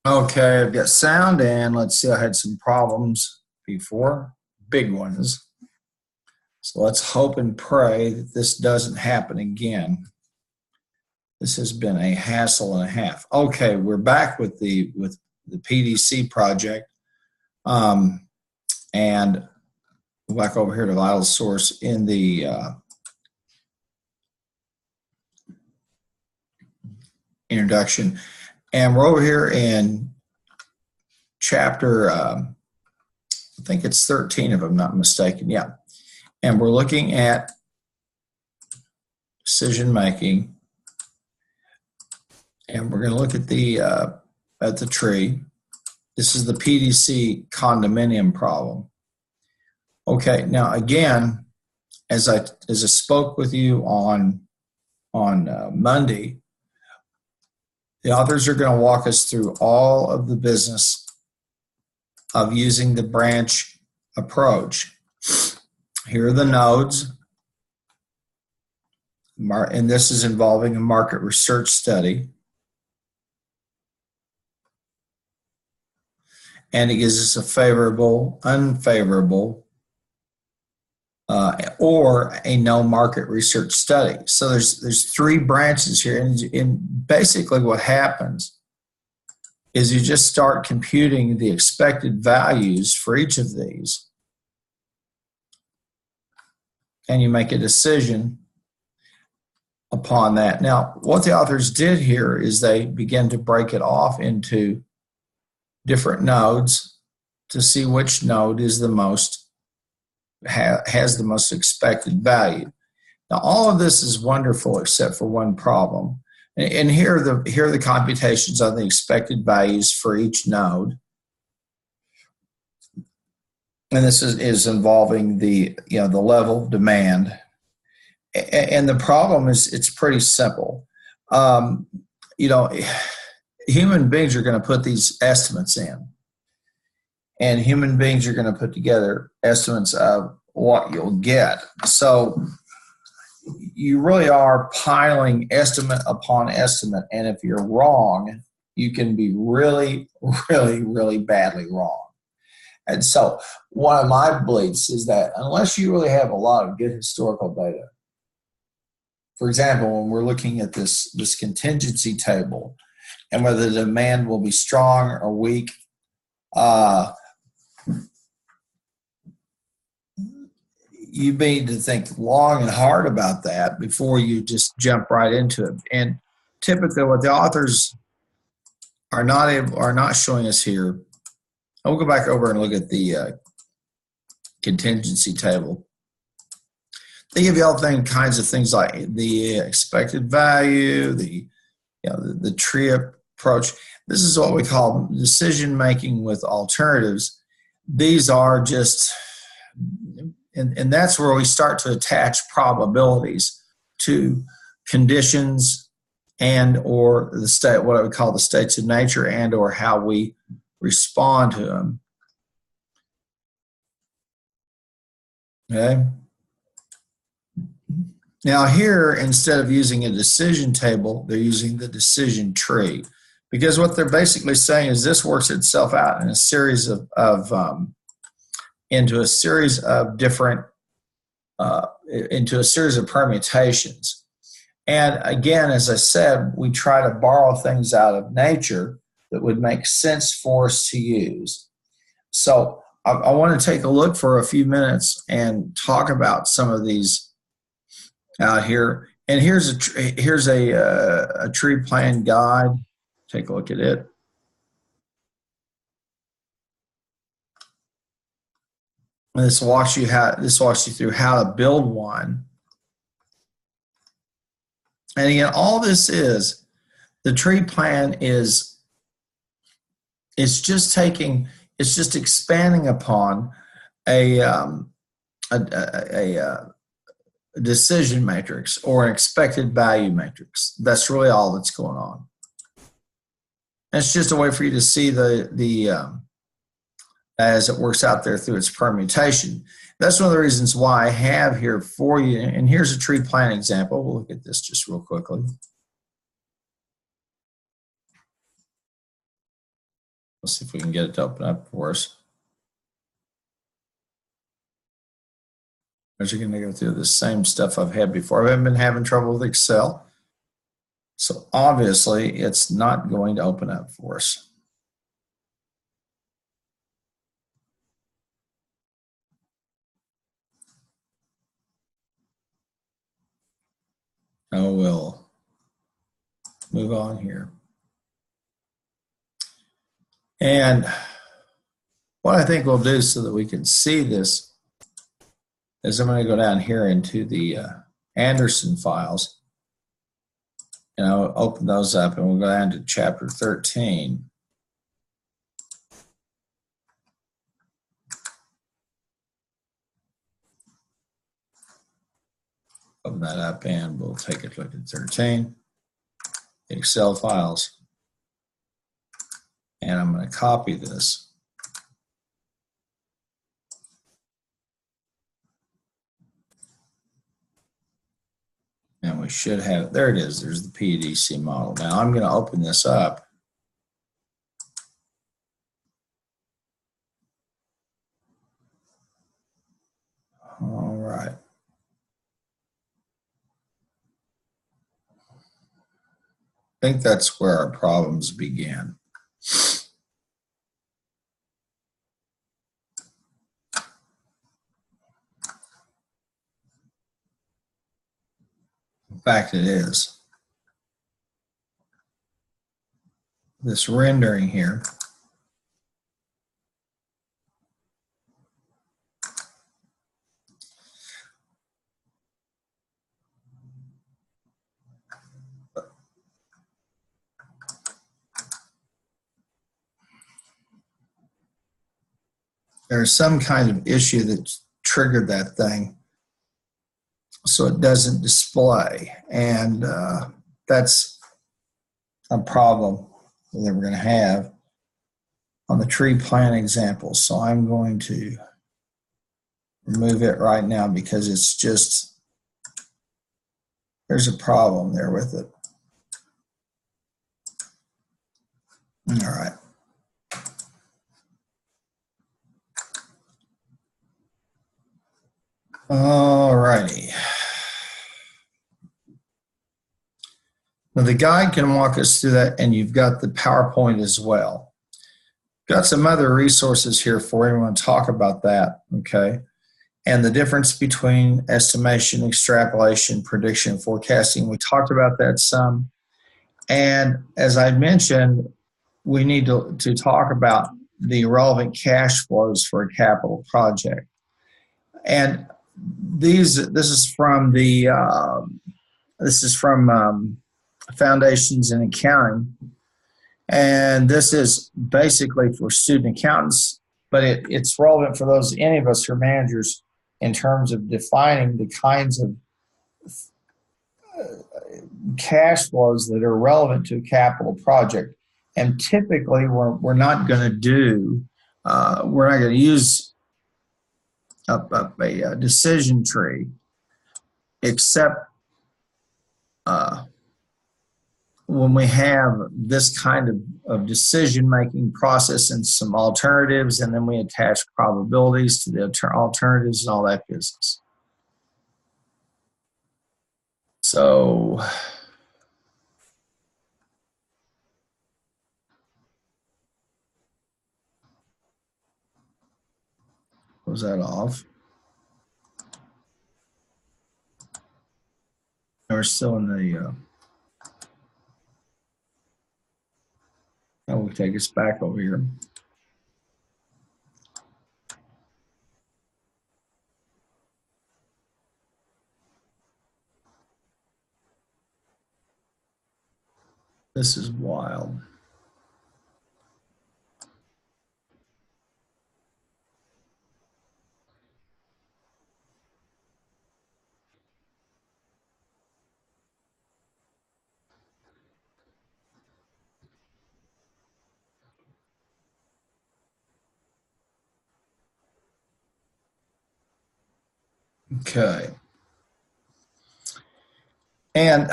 Okay, I've got sound, and let's see, I had some problems before, big ones. So let's hope and pray that this doesn't happen again. This has been a hassle and a half. Okay, we're back with the PDC project, um, and back over here to Vital Source in the introduction, and we're over here in chapter. I think it's 13, if I'm not mistaken. Yeah. And we're looking at decision making, and we're going to look at the tree. This is the PDC condominium problem. Okay, now again, as I spoke with you on Monday, the authors are going to walk us through all of the business of using the branch approach. Here are the nodes, and this is involving a market research study. And it gives us a favorable, unfavorable, or a no market research study. So there's three branches here, and basically what happens is you just start computing the expected values for each of these, and you make a decision upon that. Now, what the authors did here is they began to break it off into different nodes to see which node is the most has the most expected value. Now, all of this is wonderful except for one problem. And here are the computations on the expected values for each node. And this is involving the level demand. And the problem is it's pretty simple. Human beings are going to put these estimates in, and human beings are going to put together estimates of what you'll get. So you really are piling estimate upon estimate, and if you're wrong, you can be really, really, really badly wrong. And so one of my beliefs is that unless you really have a lot of good historical data, for example, when we're looking at this contingency table and whether the demand will be strong or weak, you need to think long and hard about that before you just jump right into it. And typically what the authors are not showing us here, I'll go back over and look at the contingency table. They give you all kinds of things like the expected value, the tree approach. This is what we call decision making with alternatives. These are just, and that's where we start to attach probabilities to conditions and or the state, what I would call the states of nature, and or how we respond to them. Okay. Now here, instead of using a decision table, they're using the decision tree, because what they're basically saying is this works itself out in a series into a series of different into a series of permutations. And again, as I said, we try to borrow things out of nature that would make sense for us to use. So I want to take a look for a few minutes and talk about some of these out here. And here's a tree plan guide. Take a look at it. And this walks you through how to build one. And again, all this is the tree plan is just expanding upon a decision matrix or an expected value matrix. That's really all that's going on. And it's just a way for you to see the as it works out there through its permutation. That's one of the reasons why I have here for you. And here's a tree plan example. We'll look at this just real quickly. Let's see if we can get it to open up for us. As you're going to go through the same stuff I've had before. I haven't been having trouble with Excel. So obviously it's not going to open up for us. Oh, we'll move on here. And what I think we'll do so that we can see this is I'm going to go down here into the Anderson files, and I'll open those up, and we'll go down to chapter 13. Open that up, and we'll take a look at 13, Excel files. And I'm going to copy this. And we should have, there it is, there's the PDC model. Now I'm going to open this up. All right. I think that's where our problems began. In fact, it is. This rendering here. There's some kind of issue that triggered that thing so it doesn't display. And that's a problem that we're going to have on the tree plan example. So I'm going to remove it right now because it's just, there's a problem there with it. All right. All righty. Now the guide can walk us through that, and you've got the PowerPoint as well. Got some other resources here for you. I want to talk about that, okay? And the difference between estimation, extrapolation, prediction, forecasting. We talked about that some. And as I mentioned, we need to talk about the relevant cash flows for a capital project. And this is from the Foundations in Accounting, and this is basically for student accountants, but it's relevant for any of us who are managers in terms of defining the kinds of cash flows that are relevant to a capital project. And typically, we're not going to use a decision tree, except when we have this kind of decision-making process and some alternatives, and then we attach probabilities to the alternatives and all that business. So was that off? We're still in the that will take us back over here. This is wild. Okay. And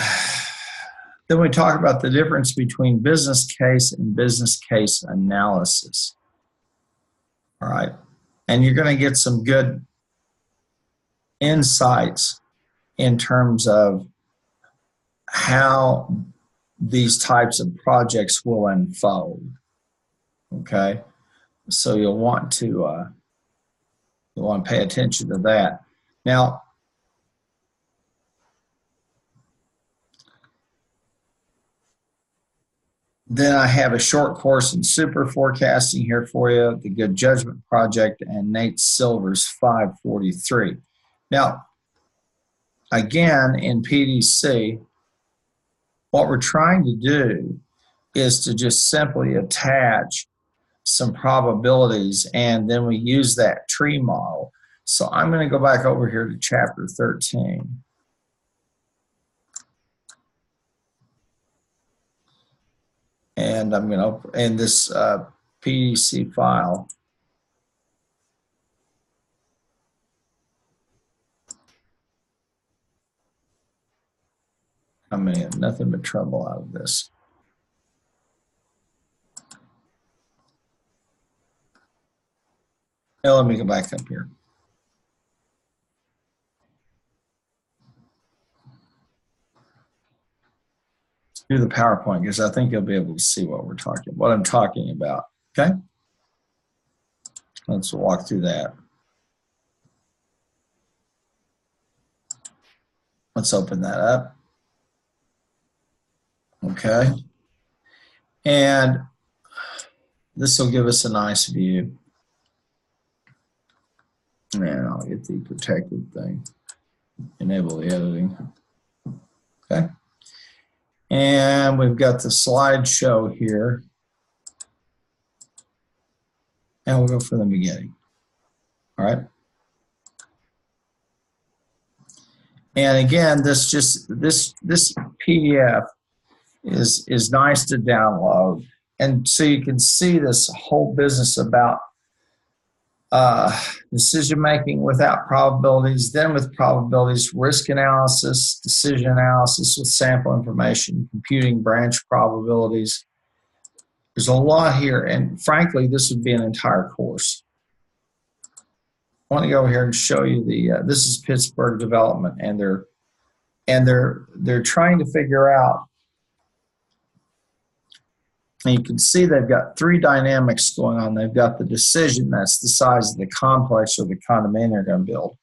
Then we talk about the difference between business case and business case analysis. All right. And you're going to get some good insights in terms of how these types of projects will unfold. Okay. So you'll want to pay attention to that. Now, then I have a short course in super forecasting here for you, the Good Judgment Project, and Nate Silver's 543. Now, again, in PDC, what we're trying to do is to just simply attach some probabilities, and then we use that tree model. So I'm going to go back over here to chapter 13. And I'm going to open in this PDC file. I mean, nothing but trouble out of this. Now let me go back up here. Let's do the PowerPoint because I think you'll be able to see what I'm talking about. Okay. Let's walk through that. Let's open that up. Okay. And this will give us a nice view. And I'll get the protected thing. Enable the editing. Okay. And we've got the slideshow here. And we'll go from the beginning. All right. And again, this PDF is nice to download. And so you can see this whole business about decision making without probabilities, then with probabilities, risk analysis, decision analysis with sample information, computing branch probabilities. There's a lot here, and frankly, this would be an entire course. I want to go over here and show you the. This is Pittsburgh Development, and they're trying to figure out. And you can see they've got three dynamics going on. They've got the decision, that's the size of the complex or the condominium they're going to build.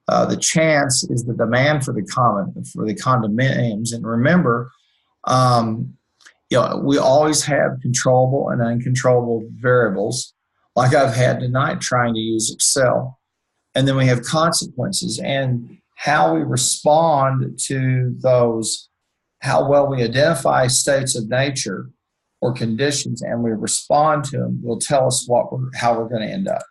The chance is the demand for the condominiums. And remember, we always have controllable and uncontrollable variables, like I've had tonight trying to use Excel. And then we have consequences and how we respond to those, how well we identify states of nature or conditions and we respond to them will tell us how we're going to end up.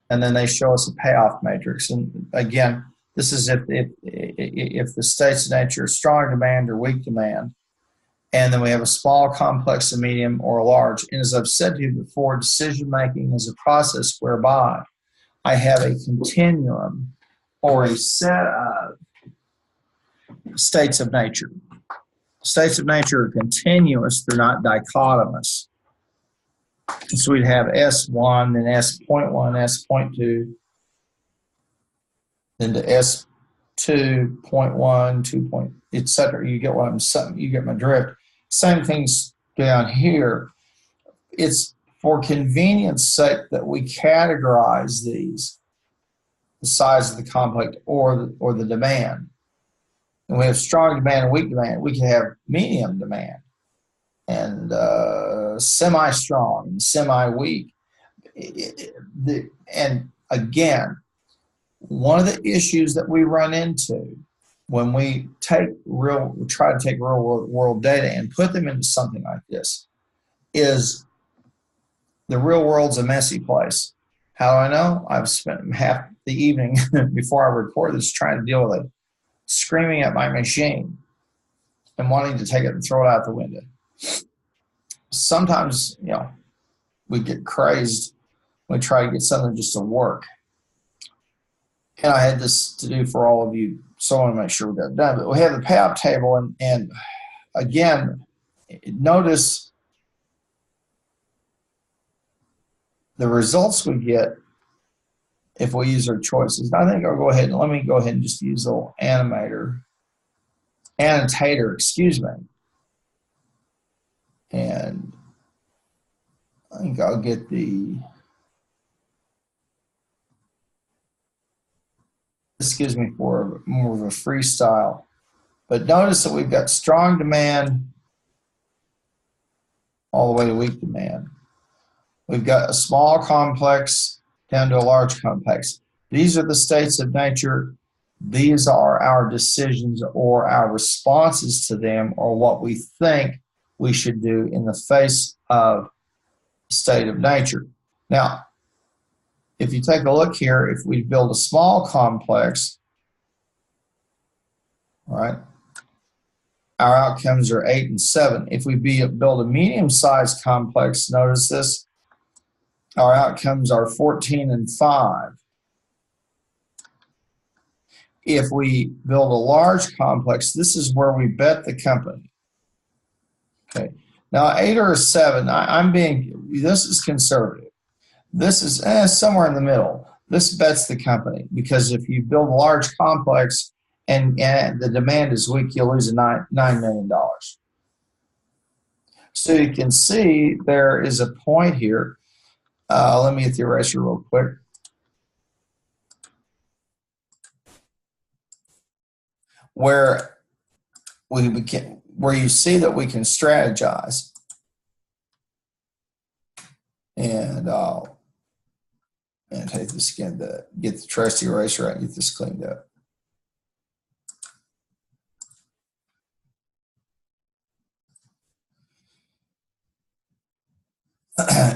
And then they show us a payoff matrix. And again, this is if the states of nature are strong demand or weak demand. And then we have a small, complex, a medium, or a large. And as I've said to you before, decision-making is a process whereby I have a continuum or a set of states of nature. States of nature are continuous, they're not dichotomous. So we'd have S1, then S.1, S.2, then to S2.1, 2. Etc. You get what I'm saying, you get my drift. Same things down here. It's for convenience sake that we categorize these, the size of the complex or the demand. And we have strong demand and weak demand. We can have medium demand and semi-strong and semi-weak. And again, one of the issues that we run into when we try to take real world data and put them into something like this is the real world's a messy place. How do I know? I've spent half the evening before I record this trying to deal with it, screaming at my machine and wanting to take it and throw it out the window. Sometimes, we get crazed when we try to get something just to work. And I had this to do for all of you So I want to make sure we got it done. But we have the payout table, and again, notice the results we get if we use our choices. I think I'll go ahead and let me go ahead and just use a little annotator, excuse me. And I think I'll get this gives me more of a freestyle. But notice that we've got strong demand all the way to weak demand. We've got a small complex down to a large complex. These are the states of nature. These are our decisions or our responses to them, or what we think we should do in the face of state of nature. Now, if you take a look here, if we build a small complex, all right, our outcomes are 8 and 7. If we build a medium-sized complex, notice this, our outcomes are 14 and 5. If we build a large complex, this is where we bet the company. Okay. Now, 8 or a 7, this is conservative. This is somewhere in the middle. This bets the company, because if you build a large complex and the demand is weak, you'll lose $9 million. So you can see there is a point here. Let me get the eraser real quick. Where you see that we can strategize. And take this again to get the trusty eraser out and get this cleaned up.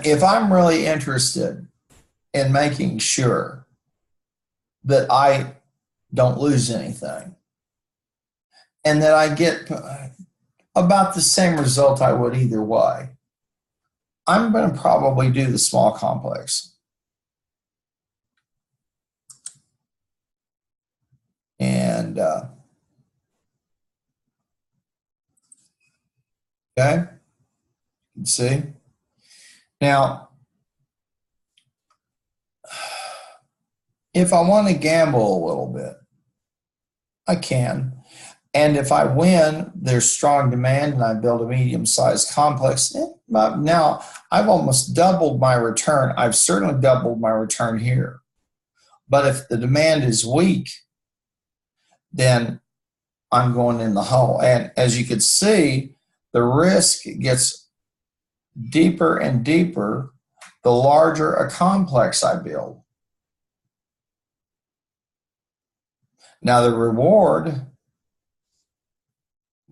If I'm really interested in making sure that I don't lose anything and that I get about the same result I would either way, I'm going to probably do the small complex. And okay, you can see. Now, if I want to gamble a little bit, I can. And if I win, there's strong demand and I build a medium-sized complex. Now, I've almost doubled my return. I've certainly doubled my return here. But if the demand is weak, then I'm going in the hole. And as you can see, the risk gets deeper and deeper the larger a complex I build. Now the reward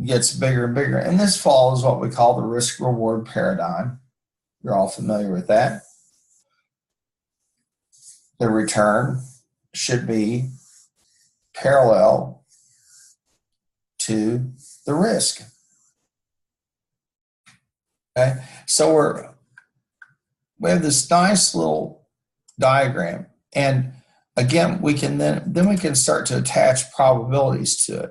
gets bigger and bigger. And this follows what we call the risk-reward paradigm. You're all familiar with that. The return should be parallel to the risk. Okay, so we have this nice little diagram, and again, we can then we can start to attach probabilities to it.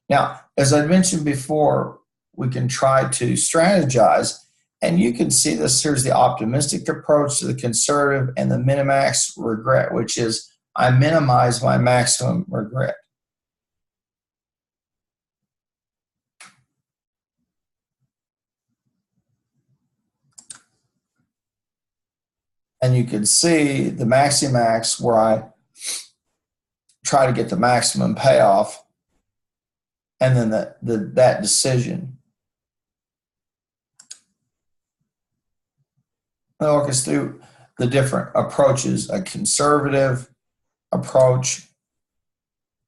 Now, as I mentioned before, we can try to strategize, and you can see this. Here's the optimistic approach to the conservative, and the minimax regret, which is I minimize my maximum regret. And you can see the maximax where I try to get the maximum payoff, and then that decision. I'll walk us through the different approaches, a conservative approach,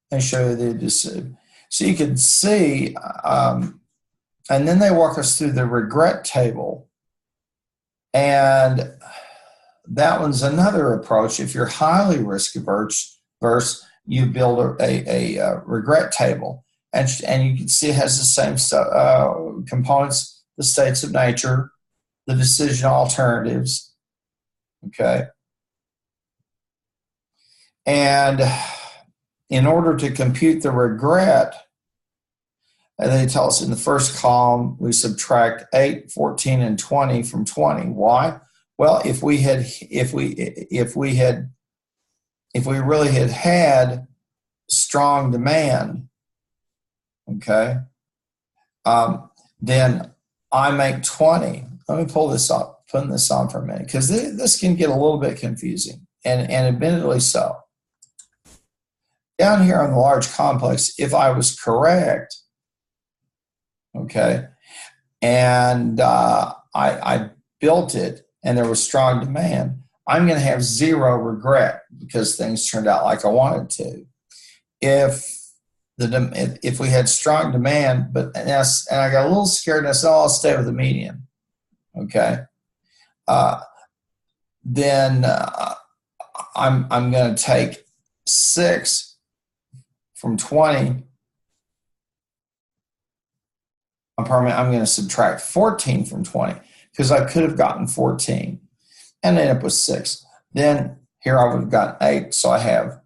and show you the decision. So you can see, and then they walk us through the regret table, and that one's another approach. If you're highly risk averse, you build a regret table, and you can see it has the same components: the states of nature, the decision alternatives. Okay, and in order to compute the regret, and they tell us in the first column, we subtract 8, 14, and 20 from 20. Why? Well, if we really had strong demand, okay, then I make 20. Let me pull this up, putting this on for a minute, because this can get a little bit confusing, and admittedly so. Down here on the large complex, if I was correct, okay, and I built it and there was strong demand, I'm going to have zero regret because things turned out like I wanted to. If we had strong demand, and I got a little scared and I said, I'll stay with the median, okay, then I'm going to take 6 from 20. I'm going to subtract 14 from 20 because I could have gotten 14 and end up with 6. Then here I would have gotten 8, so I have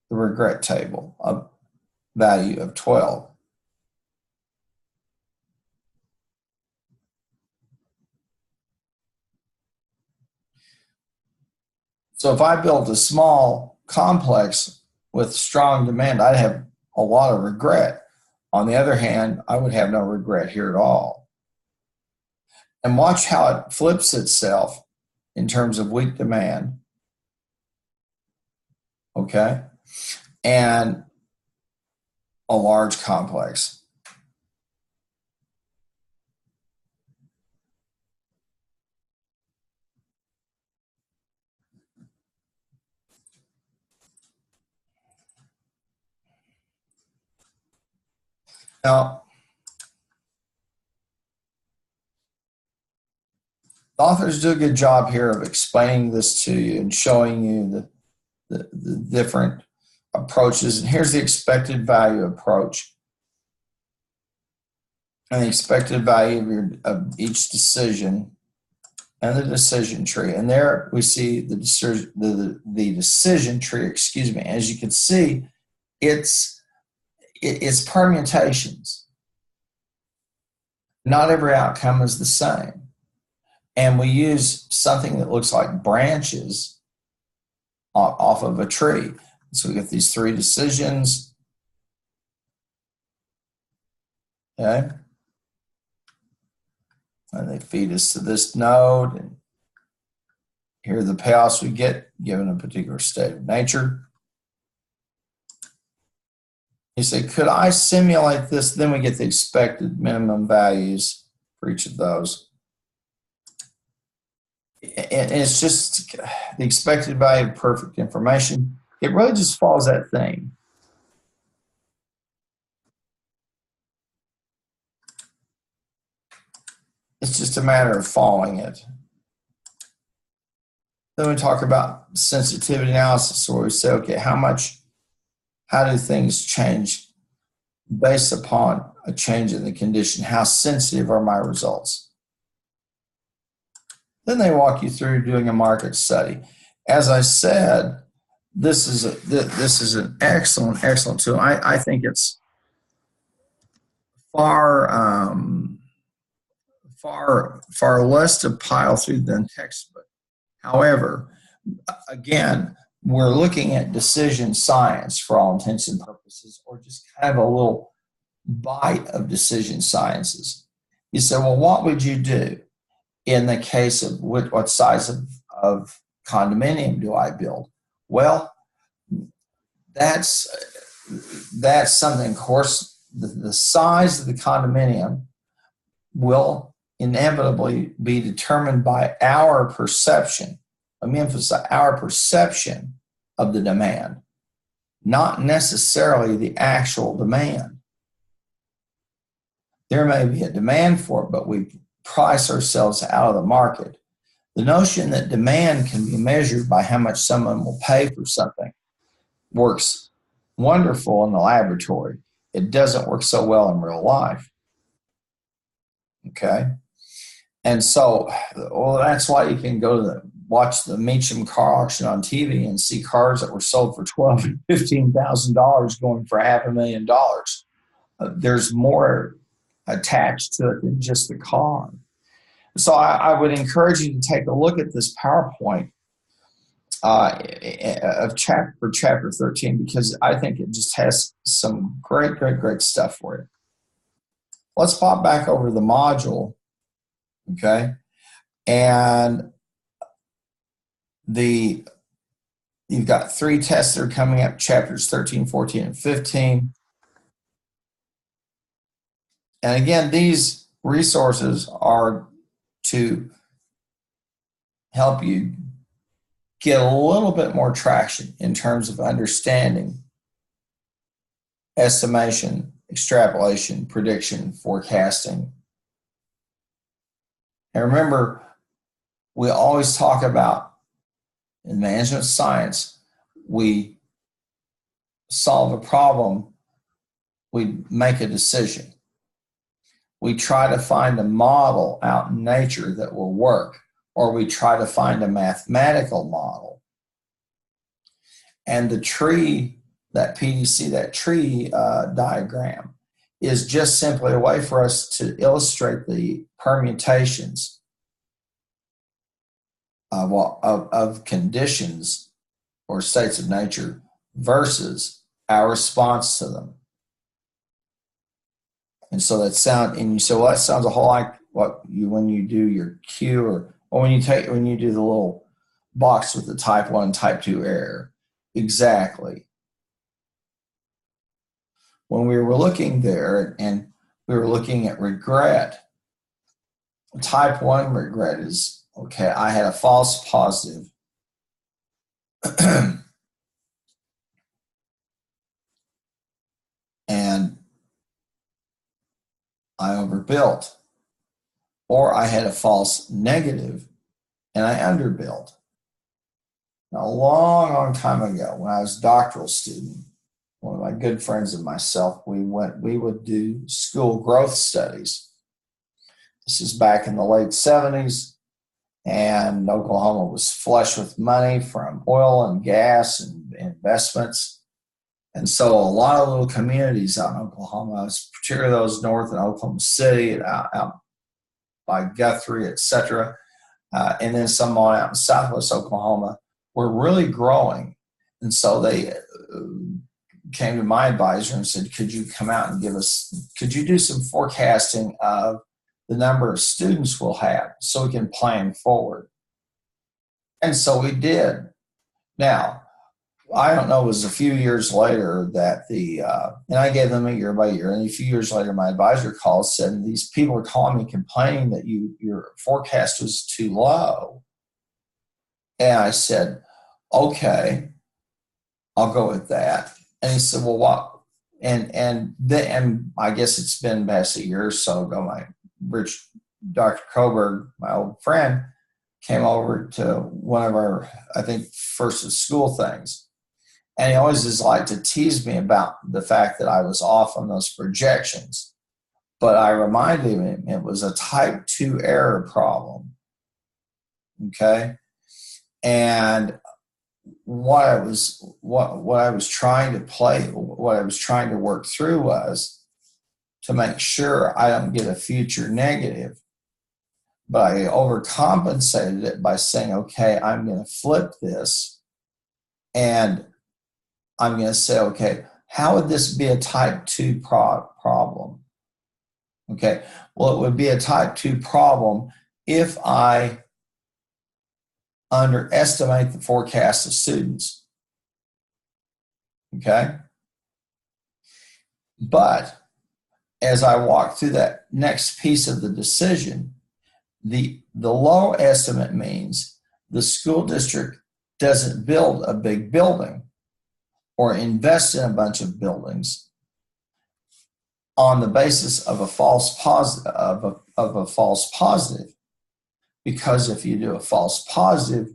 the regret table of value of 12. So if I built a small complex with strong demand, I'd have a lot of regret. On the other hand, I would have no regret here at all. And watch how it flips itself in terms of weak demand, okay, and a large complex. Now, the authors do a good job here of explaining this to you and showing you the different approaches. And here's the expected value approach and the expected value of each decision and the decision tree. And there we see the decision tree, excuse me. As you can see, it's permutations. Not every outcome is the same. And we use something that looks like branches off of a tree. So we get these 3 decisions. Okay. And they feed us to this node. And here are the payoffs we get given a particular state of nature. You say, could I simulate this? Then we get the expected minimum values for each of those. And it's just the expected value of perfect information. It really just follows that thing. It's just a matter of following it. Then we talk about sensitivity analysis, where we say, okay, how do things change based upon a change in the condition? How sensitive are my results? Then they walk you through doing a market study. As I said, this is an excellent tool. I think it's far less to pile through than textbook. However, again, we're looking at decision science for all intents and purposes, or just kind of a little bite of decision sciences. You say, well, what would you do in the case of what size of condominium do I build? Well, that's something, of course, the size of the condominium will inevitably be determined by our perception. Let me emphasize, our perception of the demand, not necessarily the actual demand. There may be a demand for it, but we price ourselves out of the market. The notion that demand can be measured by how much someone will pay for something works wonderful in the laboratory. It doesn't work so well in real life. Okay? And so, well, that's why you can go to watch the Meacham car auction on TV and see cars that were sold for $12,000 and $15,000 going for $500,000. There's more attached to it than just the car. So I would encourage you to take a look at this PowerPoint of chapter 13, because I think it just has some great stuff for you. Let's pop back over to the module, okay? And you've got 3 tests that are coming up, chapters 13, 14, and 15. And again, these resources are to help you get a little bit more traction in terms of understanding estimation, extrapolation, prediction, forecasting. And remember, we always talk about in management science, we solve a problem, we make a decision. We try to find a model out in nature that will work, or we try to find a mathematical model. And the tree, that PDC, that tree diagram, is just simply a way for us to illustrate the permutations of conditions or states of nature versus our response to them. And so that you say, well, that sounds a whole like when you do your Q or when you do the little box with the type 1 and type 2 error. Exactly. When we were looking there and we were looking at regret, type 1 regret is, okay, I had a false positive. And I overbuilt. Or I had a false negative and I underbuilt. Now, a long time ago, when I was a doctoral student, one of my good friends and myself, we would do school growth studies. This is back in the late 70s, and Oklahoma was flush with money from oil and gas and investments. And so a lot of little communities out in Oklahoma, particularly those north in Oklahoma City and out by Guthrie, etc., and then some out in southwest Oklahoma, were really growing. And so they came to my advisor and said, could you come out and could you do some forecasting of the number of students we'll have so we can plan forward? And so we did. Now, I don't know, it was a few years later that and I gave them a year by year, and a few years later my advisor called, said, these people are calling me complaining that your forecast was too low. And I said, okay, I'll go with that. And he said, well, what? And I guess it's been past a year or so ago, Dr. Coburg, my old friend, came over to one of our, I think, first of school things. And he always just liked to tease me about the fact that I was off on those projections. But I reminded him it was a type 2 error problem. Okay? And what I was trying to work through was to make sure I don't get a future negative. But I overcompensated it by saying, okay, I'm going to flip this and I'm going to say, okay, how would this be a type 2 problem? Okay, well, it would be a type 2 problem if I underestimate the forecast of students. Okay? But as I walk through that next piece of the decision, the low estimate means the school district doesn't build a big building or invest in a bunch of buildings on the basis of a false positive. Because if you do a false positive,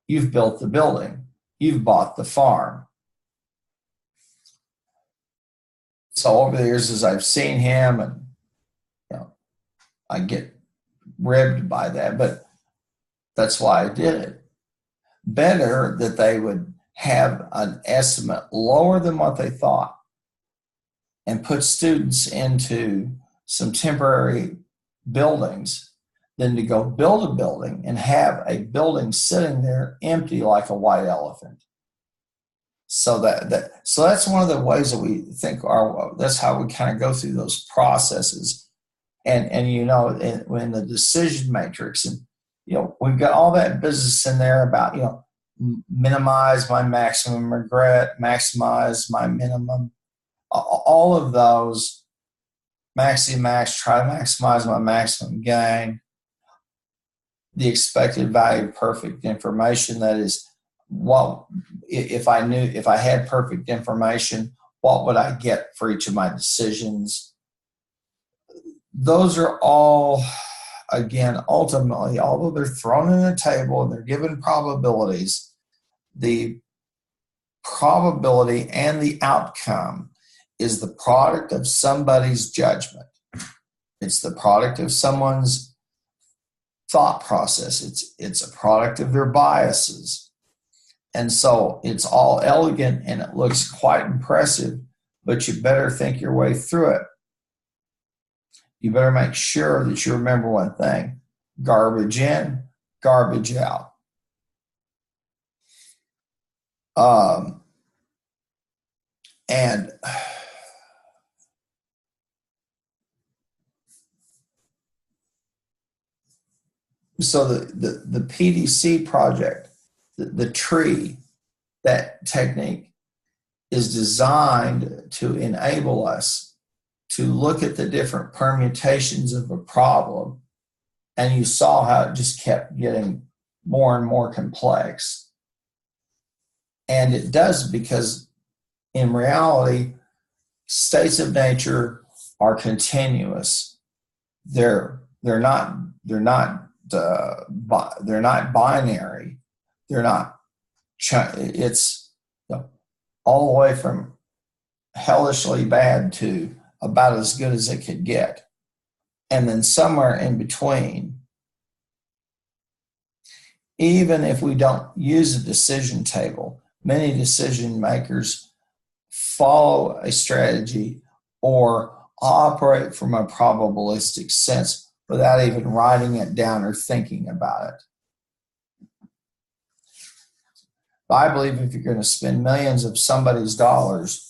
you've built the building, you've bought the farm. So over the years, as I've seen him, and I get ribbed by that, but that's why I did it. better that they would have an estimate lower than what they thought and put students into some temporary buildings than to go build a building and have a building sitting there empty like a white elephant. So that's one of the ways that we think that's how we kind of go through those processes. And you know, in the decision matrix, and you know, we've got all that business in there about, you know, minimize my maximum regret, maximize my minimum, all of those, max, try to maximize my maximum gain, the expected value of perfect information. That is, what if I had perfect information, what would I get for each of my decisions? Those are all, again, ultimately, although they're thrown in a table and they're given probabilities, the probability and the outcome is the product of somebody's judgment. It's the product of someone's thought process. It's a product of their biases. And so it's all elegant and it looks quite impressive, but you better think your way through it. You better make sure that you remember one thing: garbage in, garbage out. And so the PDC project, the tree, that technique is designed to enable us to look at the different permutations of a problem. And you saw how it just kept getting more and more complex. And it does, because in reality, states of nature are continuous. They're not binary. They're not. It's all the way from hellishly bad to about as good as it could get, and then somewhere in between. Even if we don't use a decision table, many decision makers follow a strategy or operate from a probabilistic sense without even writing it down or thinking about it. I believe if you're going to spend millions of somebody's dollars,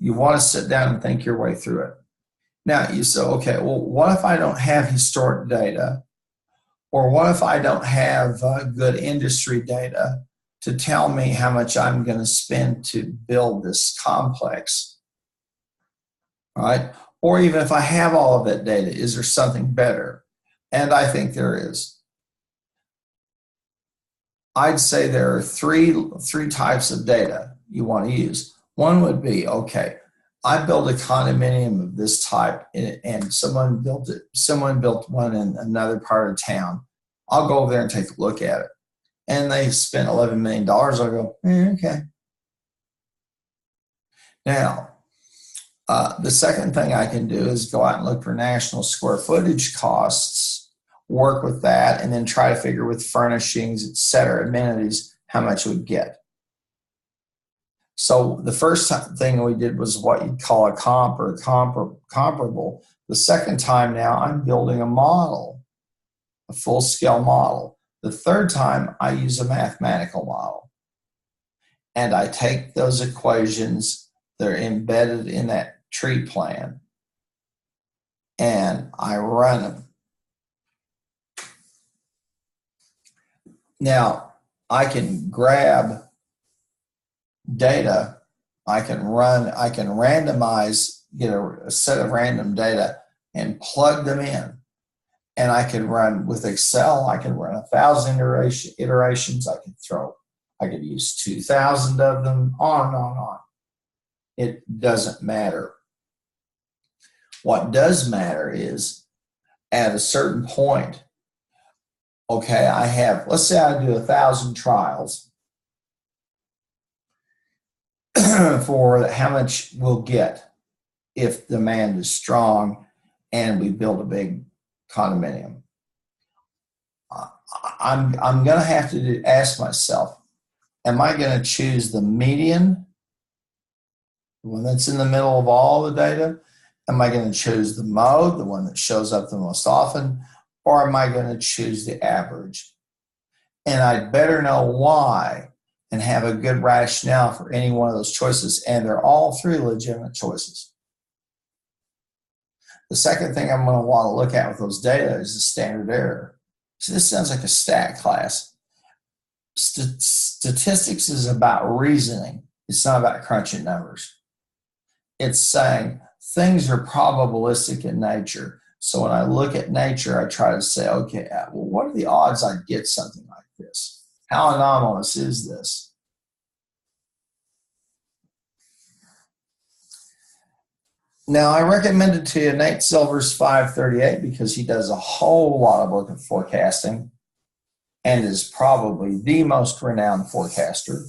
you want to sit down and think your way through it. Now you say, okay, well, what if I don't have historic data? Or what if I don't have good industry data to tell me how much I'm going to spend to build this complex? All right? Or even if I have all of that data, is there something better? And I think there is. I'd say there are three types of data you want to use. One would be, okay, I built a condominium of this type and someone built one in another part of town. I'll go over there and take a look at it. And they spent $11 million. I'll go, okay. Now, the second thing I can do is go out and look for national square footage costs, work with that, and then try to figure with furnishings, et cetera, amenities, how much we'd get. So the first thing we did was what you'd call a comp or comparable. The second time now, I'm building a model, a full-scale model. The third time, I use a mathematical model. And I take those equations that are embedded in that tree plan, and I run them. Now, I can grab data, I can randomize, get a set of random data and plug them in. And I can run with Excel, I can run 1,000 iterations, I could use 2,000 of them, on and on and on. It doesn't matter. What does matter is at a certain point, okay, let's say I do 1,000 trials for how much we'll get if demand is strong and we build a big condominium. I'm going to have to ask myself, Am I going to choose the median, the one that's in the middle of all the data? Am I going to choose the mode, the one that shows up the most often? Or am I going to choose the average? And I'd better know why and have a good rationale for any one of those choices. And they're all three legitimate choices. The second thing I'm going to want to look at with those data is the standard error. So this sounds like a stat class. Statistics is about reasoning. It's not about crunching numbers. It's saying things are probabilistic in nature. So when I look at nature, I try to say, okay, well, what are the odds I get something like this? How anomalous is this? Now, I recommended to you Nate Silver's 538 because he does a whole lot of work in forecasting and is probably the most renowned forecaster.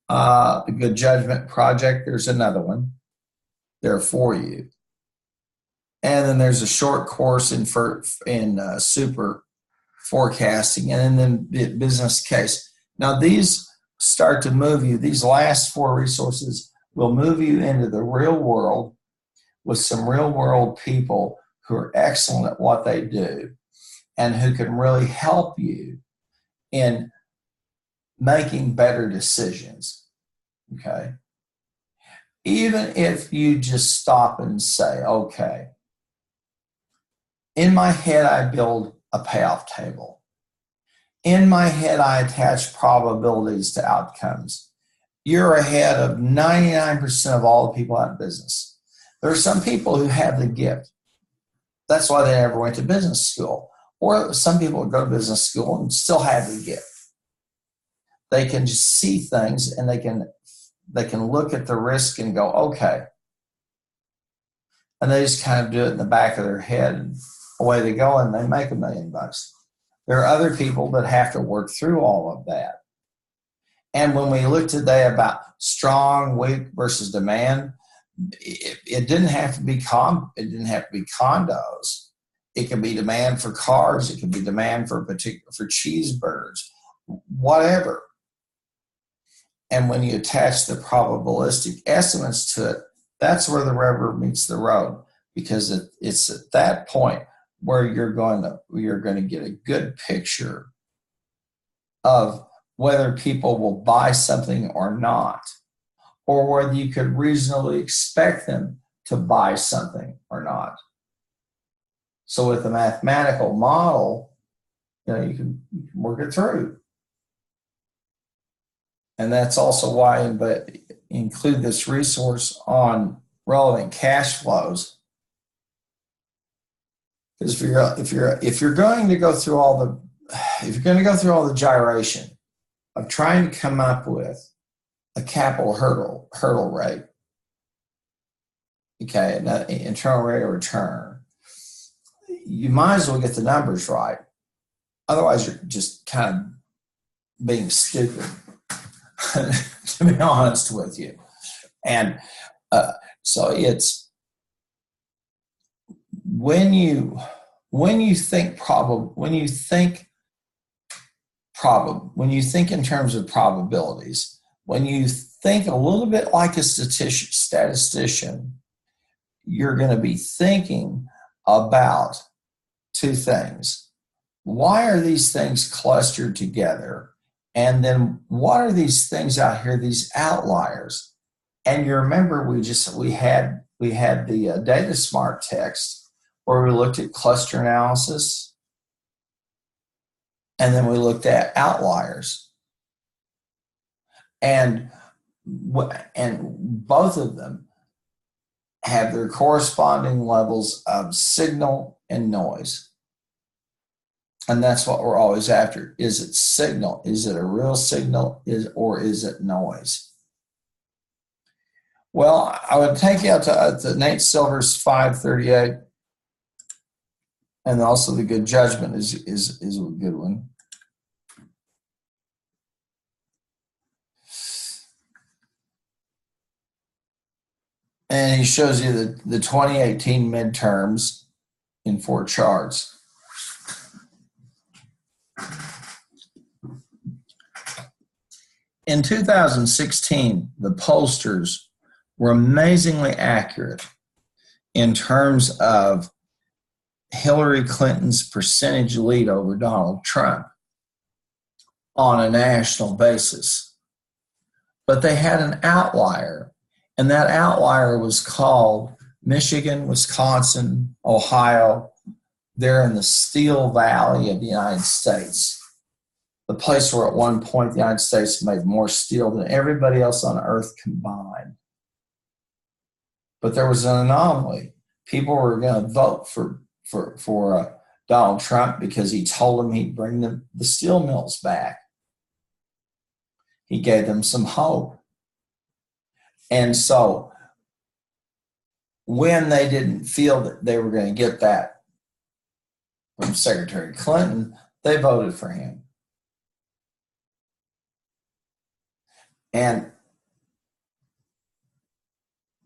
The Good Judgment Project, there's another one there for you. And then there's a short course in super forecasting and then the business case. Now, these start to move you. These last four resources will move you into the real world with some real world people who are excellent at what they do and who can really help you in making better decisions, okay? Even if you just stop and say, okay, in my head, I build a payoff table. In my head, I attach probabilities to outcomes. You're ahead of 99% of all the people out in business. There are some people who have the gift. That's why they never went to business school. Or some people go to business school and still have the gift. They can just see things and they can look at the risk and go, okay. And they just kind of do it in the back of their head and away they go and they make $1 million. There are other people that have to work through all of that. And when we look today about strong, weak versus demand, it didn't have to be condos. It can be demand for cars. It can be demand for cheeseburgers, whatever. And when you attach the probabilistic estimates to it, that's where the rubber meets the road, because it's at that point where you're going to get a good picture of whether people will buy something or not, or whether you could reasonably expect them to buy something or not. So with the mathematical model, you can work it through. And that's also why I include this resource on relevant cash flows. Because if you're going to go through all the gyration of trying to come up with a capital hurdle rate, okay, an internal rate of return, you might as well get the numbers right. Otherwise, you're just kind of being stupid, to be honest with you. And so it's when you think in terms of probabilities, when you think a little bit like a statistician, you're going to be thinking about two things. Why are these things clustered together? And then what are these things out here, these outliers? And you remember we had the Data Smart text where we looked at cluster analysis and then we looked at outliers. And both of them have their corresponding levels of signal and noise. And that's what we're always after. Is it signal? Is it a real signal? Or is it noise? Well, I would take you out to Nate Silver's 538. And also the Good Judgment is a good one. And he shows you the 2018 midterms in 4 charts. In 2016, the pollsters were amazingly accurate in terms of Hillary Clinton's percentage lead over Donald Trump on a national basis. But they had an outlier, and that outlier was called Michigan, Wisconsin, Ohio. They're in the Steel Valley of the United States, the place where at one point the United States made more steel than everybody else on earth combined. But there was an anomaly. People were going to vote for Donald Trump because he told them he'd bring the steel mills back. He gave them some hope. And so when they didn't feel that they were going to get that from Secretary Clinton, they voted for him. And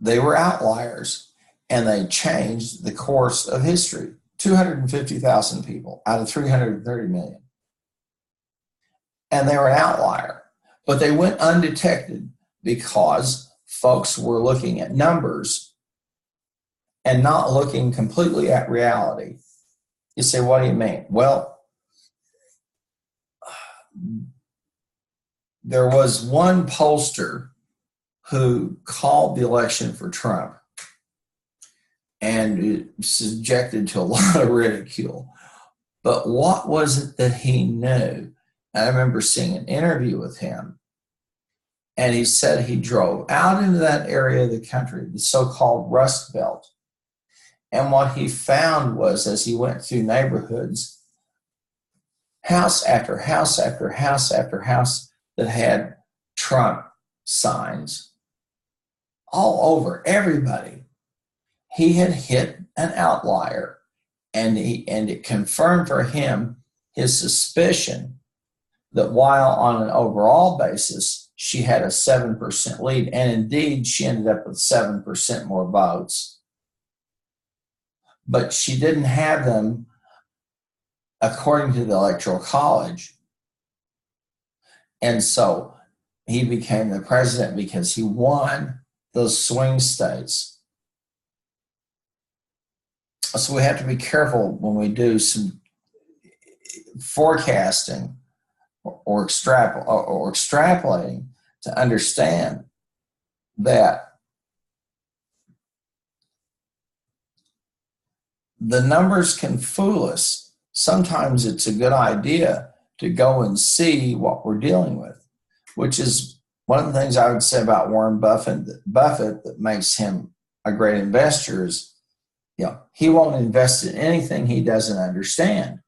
they were outliers, and they changed the course of history. 250,000 people out of 330 million. And they were an outlier, but they went undetected because folks were looking at numbers and not looking completely at reality. You say, what do you mean? Well, there was one pollster who called the election for Trump and subjected to a lot of ridicule. But what was it that he knew? I remember seeing an interview with him, and he said he drove out into that area of the country, the so-called Rust Belt. And what he found was, as he went through neighborhoods, house after house after house after house that had Trump signs all over, everybody. He had hit an outlier, and it confirmed for him his suspicion that while on an overall basis, she had a 7% lead, and indeed she ended up with 7% more votes, but she didn't have them according to the Electoral College. And so he became the president because he won those swing states. So we have to be careful when we do some forecasting or extrapolating to understand that the numbers can fool us. Sometimes it's a good idea to go and see what we're dealing with, which is one of the things I would say about Warren Buffett that makes him a great investor is, he won't invest in anything he doesn't understand.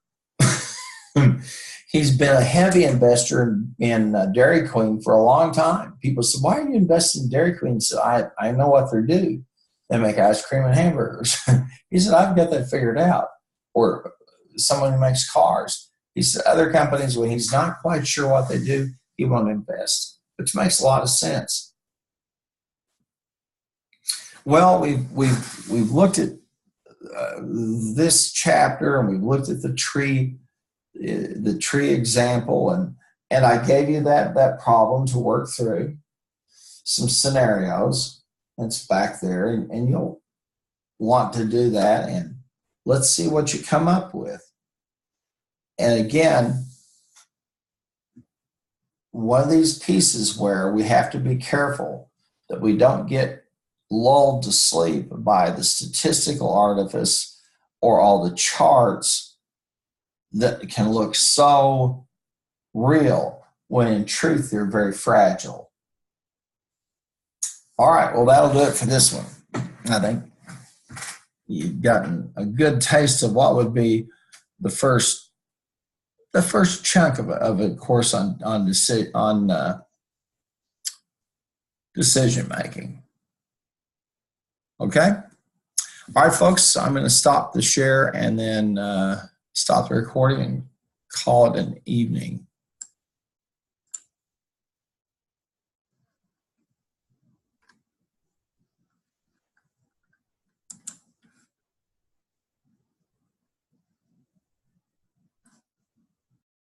He's been a heavy investor in Dairy Queen for a long time. People say, why are you investing in Dairy Queen? He said, I know what they do. They make ice cream and hamburgers. He said, I've got that figured out. Or someone who makes cars. He said, other companies, when he's not quite sure what they do, he won't invest, which makes a lot of sense. Well, we've looked at this chapter, and we've looked at the tree example, and I gave you that problem to work through, some scenarios. It's back there, and you'll want to do that, and let's see what you come up with. And again, one of these pieces where we have to be careful that we don't get lulled to sleep by the statistical artifice or all the charts that can look so real when in truth they're very fragile. All right, well, that'll do it for this one. I think you've gotten a good taste of what would be the first chunk of a course on decision making. Okay? All right, folks, I'm going to stop the share and then stop the recording and call it an evening.